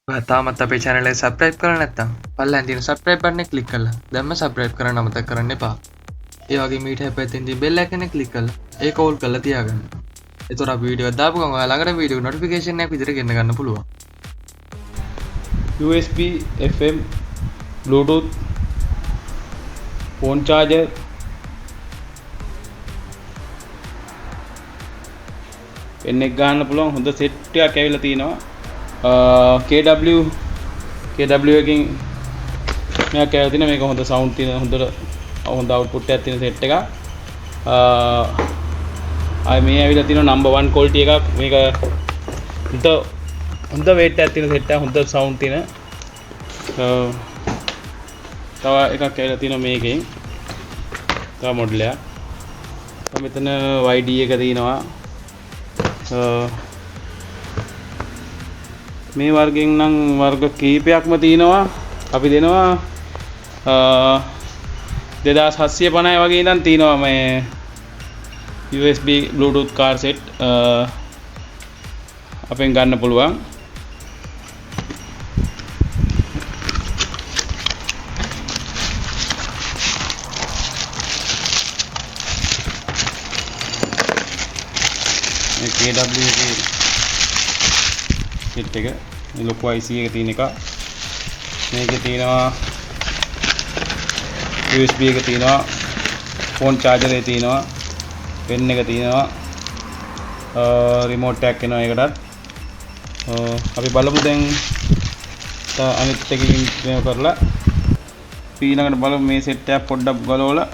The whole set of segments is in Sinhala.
තාමත් අපේ channel එක subscribe කරලා නැත්නම් පල්ලෙන් තියෙන subscribe button එක click කරලා දැන්ම subscribe කරන්න අමතක කරන්න එපා. ඒ වගේම ඊට පැත්තෙන් තියෙන bell icon එක click කරලා ඒක all කරලා තියාගන්න. එතකොට අපි වීඩියෝ එක දාපු ගමන් ඔයා ළඟට වීඩියෝ notification එකක් විදිහට ගෙන්න ගන්න පුළුවන්. USB FM Bluetooth phone charger pen එක ගන්න පුළුවන් හොඳ set එකක් ඇවිල්ලා තිනවා. KW එකකින් මේක ඇවිල්ලා තිනවා. මේක හොඳ sound තියෙන හොඳ output එකක් තියෙන set එකක්. ආයි මේ ඇවිල්ලා තිනවා number 1 quality එකක්. මේක හොඳ weight එකක් තියෙන set එකක්. හොඳ sound තියෙන තව එකක් ඇවිල්ලා තියෙනවා මේකෙන්. තව මොඩල් එකක්. මෙතන YD එක තියෙනවා. මේ වර්ගෙන් නම් වර්ග කීපයක්ම තියෙනවා. අපි දෙනවා 2750 වගේ ඉඳන් තියෙනවා මේ USB Bluetooth car set අපෙන් ගන්න පුළුවන්. KW එකේ set එක මේ ලොකු IC එක තියෙන එක. මේකේ තියෙනවා USB එක තියෙනවා, phone charger එක තියෙනවා, pen එක තියෙනවා, remote එකක් එනවා ඒකටත්. අපි බලමු දැන් අනිත් එකකින් මේව කරලා ඊළඟට බලමු මේ set එක පොඩ්ඩක් ගලවලා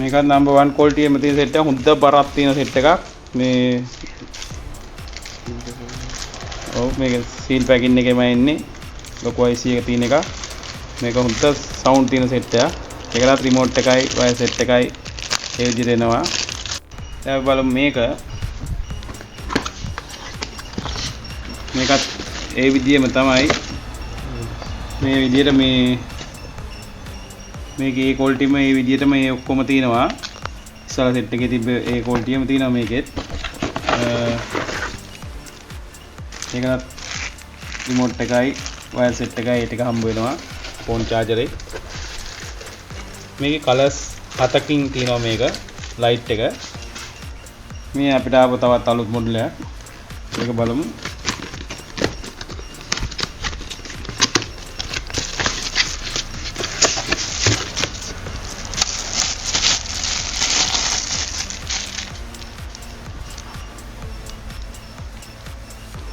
මේක number 1 quality එකේ තියෙන set එක. හොඳ බරක් තියෙන set එකක්. මේ මේක seal packing එකේම ඉන්නේ. ලොකු IC එක තියෙන එක. මේක හොඳ sound තියෙන set එකක්. ඒකලත් remote එකයි wire set එකයි ඒ විදිහට එනවා. දැන් අපි බලමු මේකත් ඒ විදිහම තමයි. මේ විදිහට මේකේ quality මේ විදිහට මේ ඔක්කොම තියෙනවා. ඉස්සලා set එකේ තිබ්බ ඒ quality එකම තියෙනවා මේකෙත්. මේකත් remote එකයි wire set එකයි ඒ ටික හම්බ වෙනවා. phone charger එක. මේකේ colors 7කින් තියෙනවා මේක light එක. මේ අපිට ආව තවත් අලුත් model එකක්. මේක බලමු.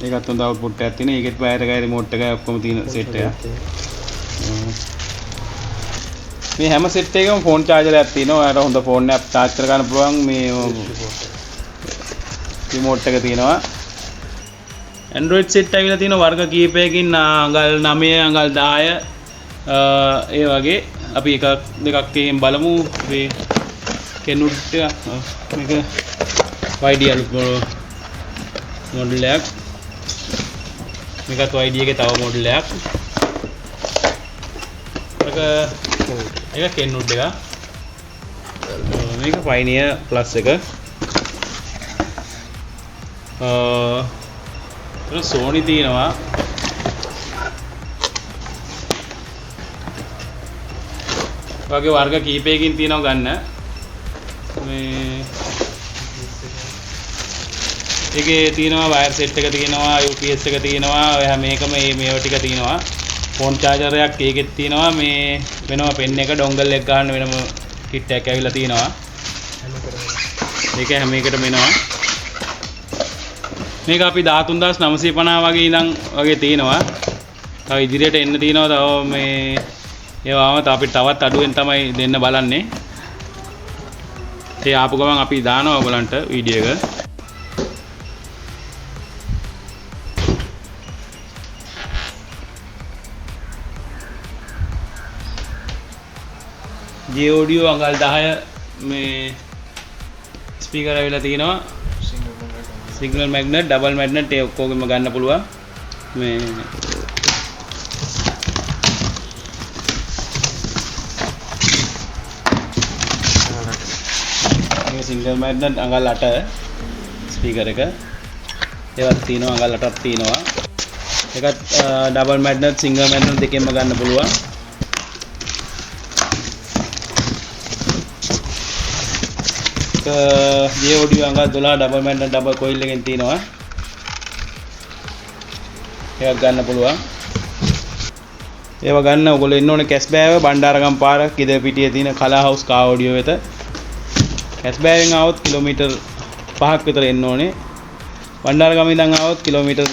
ඒකත් හොඳ output එකක් තියෙන. ඒකෙත් wire එකයි remote එකයි ඔක්කොම තියෙන set එකක්. මේ හැම set එකකම phone charger එකක් තියෙනවා. ඔයාලට හොඳ phone එකක් charge කර ගන්න පුළුවන්. මේ remote එක තියෙනවා. Android set ඇවිල්ලා තියෙන වර්ග කීපයකින් අඟල් 9 අඟල් 10 ඒ වගේ අපි එකක් දෙකක් එකෙන් බලමු. මේ Kenwood මේක YD අලුත් model එකක්. මේකත් YD එකේ තව model එකක්. ඒක Kenwood එක. මේක Pioneer Plus එක. Sony තියෙනවා. වගේ වර්ග කීපයකින් තියෙනවා ගන්න. මේ ඒකේ තියෙනවා wire set එක තියෙනවා, UPS එක තියෙනවා. ඔය හැම එකම මේව ටික තියෙනවා. phone charger එකක් ඒකෙත් තියෙනවා. මේ වෙනම pen එක dongle එක ගන්න වෙනම kit එකක් ඇවිල්ලා තියෙනවා. මේක හැම එකටම එනවා. මේක අපි 13950 වගේ ඉඳන් වගේ තියෙනවා. තව ඉදිරියට එන්න තියෙනවා. තව මේ ඒවාම අපිට තවත් අඩුවෙන් තමයි දෙන්න බලන්නේ. ඒ ආපු ගමන් අපි දානවා ඔයගලන්ට වීඩියෝ එක. J audio අඟල් 10 මේ ස්පීකර් ඇවිල්ලා තියෙනවා. සිග්නල් මැග්නට් ඩබල් මැග්නට් ඒ ඔක්කොගෙම ගන්න පුළුවන්. මේ සිංගල් මැග්නට් අඟල් 8 ස්පීකර් එක. ඒවත් තියෙනවා අඟල් 8ක් තියෙනවා. ඒකත් ඩබල් මැග්නට් සිංගල් මැග්නට් දෙකෙන්ම ගන්න පුළුවන්. ඒ ඔඩියෝ අඟල් 12 ඩබල් මැග්නට් ඩබල් කොයිල් එකෙන් තියෙනවා. ඒවත් ගන්න පුළුවන්. ඒව ගන්න ඔයගොල්ලෝ එන්න ඕනේ කැස්බෑව බණ්ඩාරගම පාර කිද පිටියේ තියෙන කලා හවුස් කා ඔඩියෝ වෙත. කැස්බෑවෙන් ආවොත් කිලෝමීටර් 5ක් විතර එන්න ඕනේ. බණ්ඩාරගම ඉඳන් ආවොත් කිලෝමීටර්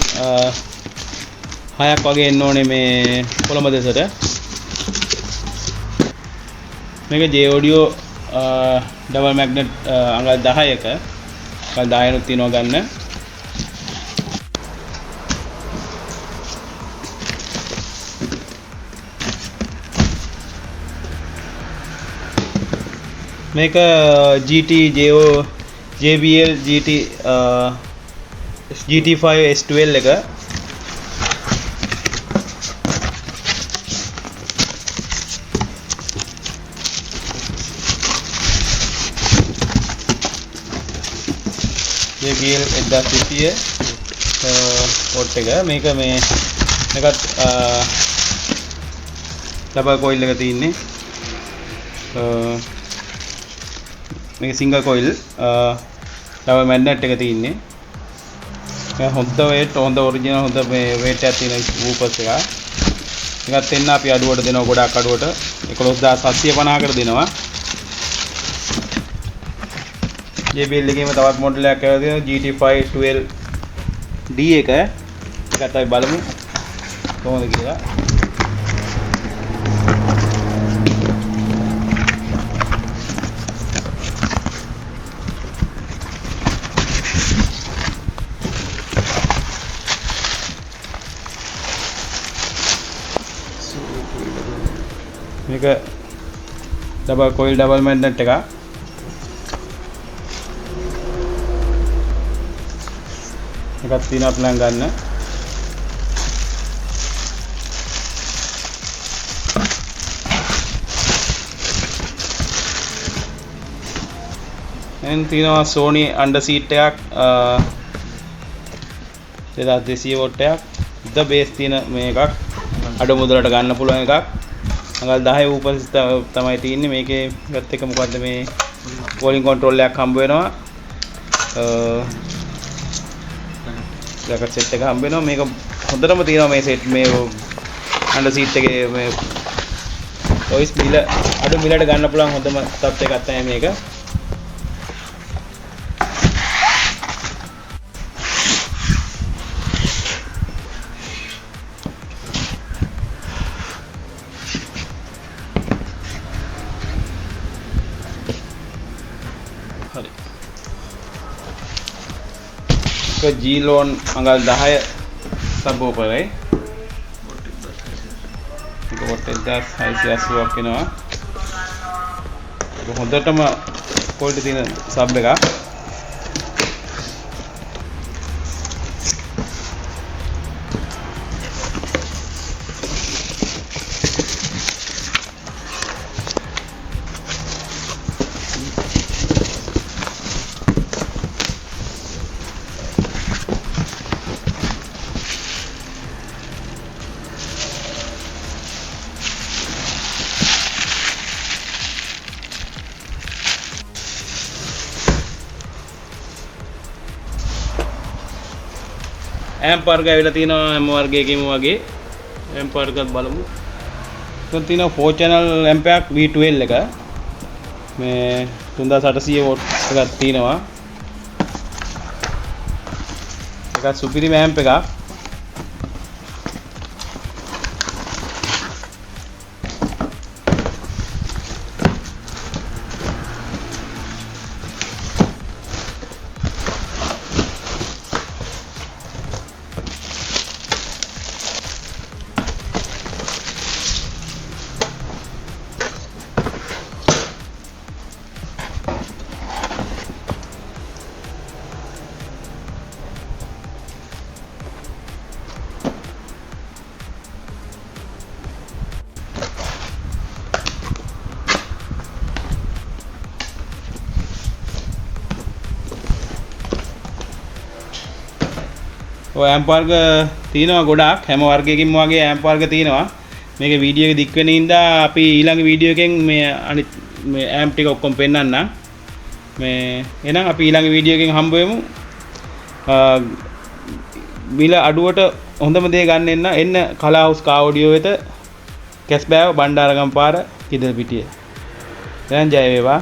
6ක් වගේ එන්න ඕනේ මේ කොළඹ දෙසට. මේක J audio ඩබල් මැග්නට් අඟල් 10ක අඟල් 10ක් තියෙනවා ගන්න. මේක GT JBL GT GT5 S12 එක. JBL 1220 පොට් එක. මේකත් ඩබල් කොයිල් එක තියෙන්නේ. මේක සිංගල් කොයිල් ඩබල් මැග්නට් එක තියෙන්නේ. මේක හොඳ වේට් හොඳ ඔරිජිනල් හොඳ මේ වේට් එකක් තියෙන වූපර්ස් එක. මේකත් එන්න අපි අඩුවට දෙනවා ගොඩක් අඩුවට 11750කට දෙනවා. JBL එකේම තවත් මොඩල් එකක් ආවා තියෙනවා GT5 12D එක. ඒකත් අපි බලමු කොහොමද කියලා. මේක ඩබල් කොයිල් ඩබල් මැග්නට් එක. එකක් තියෙනවා ප්ලෑන් ගන්න. එන් තියෙනවා Sony under seat එකක් 2200 වොට් එකක්. ද බේස් තියෙන මේකක් අඩු මුදලට ගන්න පුළුවන් එකක්. අඟල් 10 වූපර්ස් තමයි තියෙන්නේ. මේකේ ගත් එක මොකද්ද මේ වොලියම් කන්ට්‍රෝල් එකක් හම්බ වෙනවා. ජැකට් සෙට් එක හම්බ වෙනවා. මේක හොඳටම තියෙනවා මේ සෙට් මේ අnder සීට් එකේ මේ වොයිස් මිල අඩු මිලට ගන්න පුළුවන් හොඳම තත්ත්වයක් තමයි මේක. හරි. G-Lone අඟල් 10 sub ඕපරයි. ඒක වොට් 1680ක් වෙනවා. ඒක හොඳටම ක්වොලිටි තියෙන සබ් එකක්. ඇම්ප් වර්ග ඇවිල්ලා තියෙනවා හැම වර්ගයකම වගේ. ඇම්ප් වර්ගත් බලමු. එතන තියෙනවා 4 channel ඇම්ප් එකක් V12 එක. මේ 3800 වොට් එකක් තියෙනවා. එකක් සුපිරිම ඇම්ප් එකක්. ඔය ඇම්ප් වර්ග තියෙනවා ගොඩාක් හැම වර්ගයකින්ම වගේ ඇම්ප් වර්ග තියෙනවා. මේක වීඩියෝ එක දික් වෙන හින්දා අපි ඊළඟ වීඩියෝ එකෙන් මේ අනිත් මේ ඇම්ප් ටික ඔක්කොම පෙන්නන්නම්. මේ එහෙනම් අපි ඊළඟ වීඩියෝ එකෙන් හම්බ වෙමු. මිල අඩුවට හොඳම දේ ගන්න එන්න කලා හවුස් කා ඔඩියෝ වෙත කැස්බෑව බණ්ඩාරගම පාර කිදල්පිටිය. දැන් ජය වේවා.